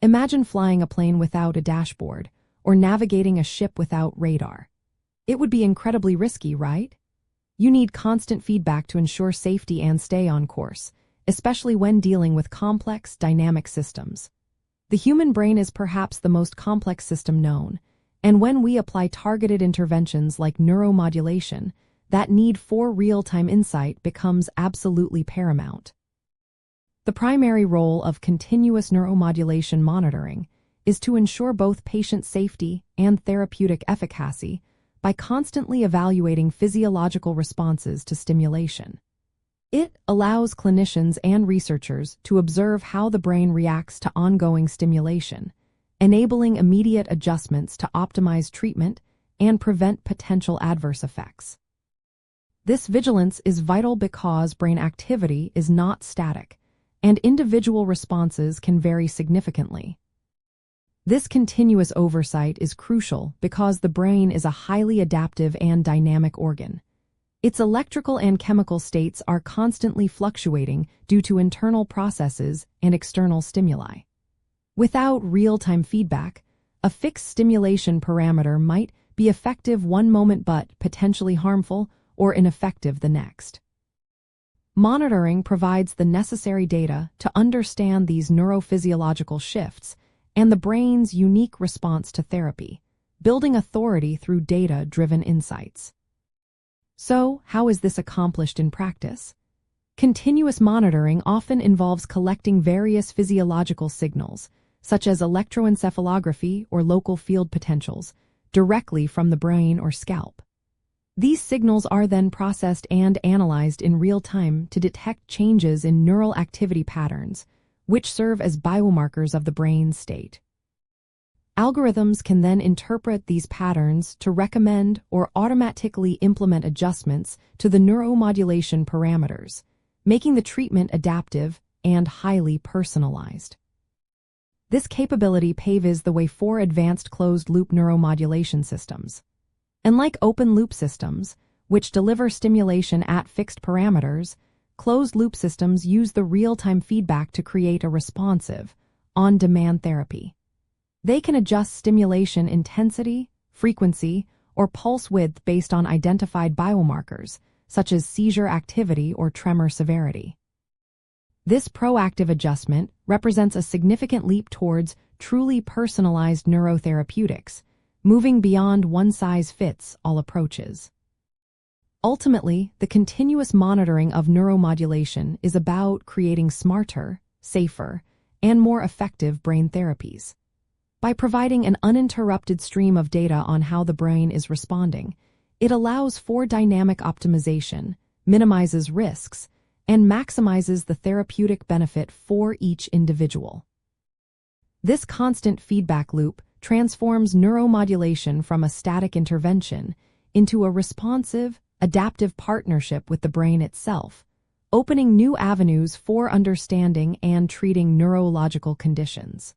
Imagine flying a plane without a dashboard, or navigating a ship without radar. It would be incredibly risky, right? You need constant feedback to ensure safety and stay on course, especially when dealing with complex, dynamic systems. The human brain is perhaps the most complex system known, and when we apply targeted interventions like neuromodulation, that need for real-time insight becomes absolutely paramount. The primary role of continuous neuromodulation monitoring is to ensure both patient safety and therapeutic efficacy by constantly evaluating physiological responses to stimulation. It allows clinicians and researchers to observe how the brain reacts to ongoing stimulation, enabling immediate adjustments to optimize treatment and prevent potential adverse effects. This vigilance is vital because brain activity is not static, and individual responses can vary significantly. This continuous oversight is crucial because the brain is a highly adaptive and dynamic organ. Its electrical and chemical states are constantly fluctuating due to internal processes and external stimuli. Without real-time feedback, a fixed stimulation parameter might be effective one moment but potentially harmful or ineffective the next. Monitoring provides the necessary data to understand these neurophysiological shifts and the brain's unique response to therapy, building authority through data-driven insights. So, how is this accomplished in practice? Continuous monitoring often involves collecting various physiological signals, such as electroencephalography or local field potentials, directly from the brain or scalp. These signals are then processed and analyzed in real time to detect changes in neural activity patterns, which serve as biomarkers of the brain's state. Algorithms can then interpret these patterns to recommend or automatically implement adjustments to the neuromodulation parameters, making the treatment adaptive and highly personalized. This capability paves the way for advanced closed-loop neuromodulation systems. Unlike open-loop systems, which deliver stimulation at fixed parameters, closed-loop systems use the real-time feedback to create a responsive, on-demand therapy. They can adjust stimulation intensity, frequency, or pulse width based on identified biomarkers, such as seizure activity or tremor severity. This proactive adjustment represents a significant leap towards truly personalized neurotherapeutics, moving beyond one-size-fits-all approaches. Ultimately, the continuous monitoring of neuromodulation is about creating smarter, safer, and more effective brain therapies. By providing an uninterrupted stream of data on how the brain is responding, it allows for dynamic optimization, minimizes risks, and maximizes the therapeutic benefit for each individual. This constant feedback loop transforms neuromodulation from a static intervention into a responsive, adaptive partnership with the brain itself, opening new avenues for understanding and treating neurological conditions.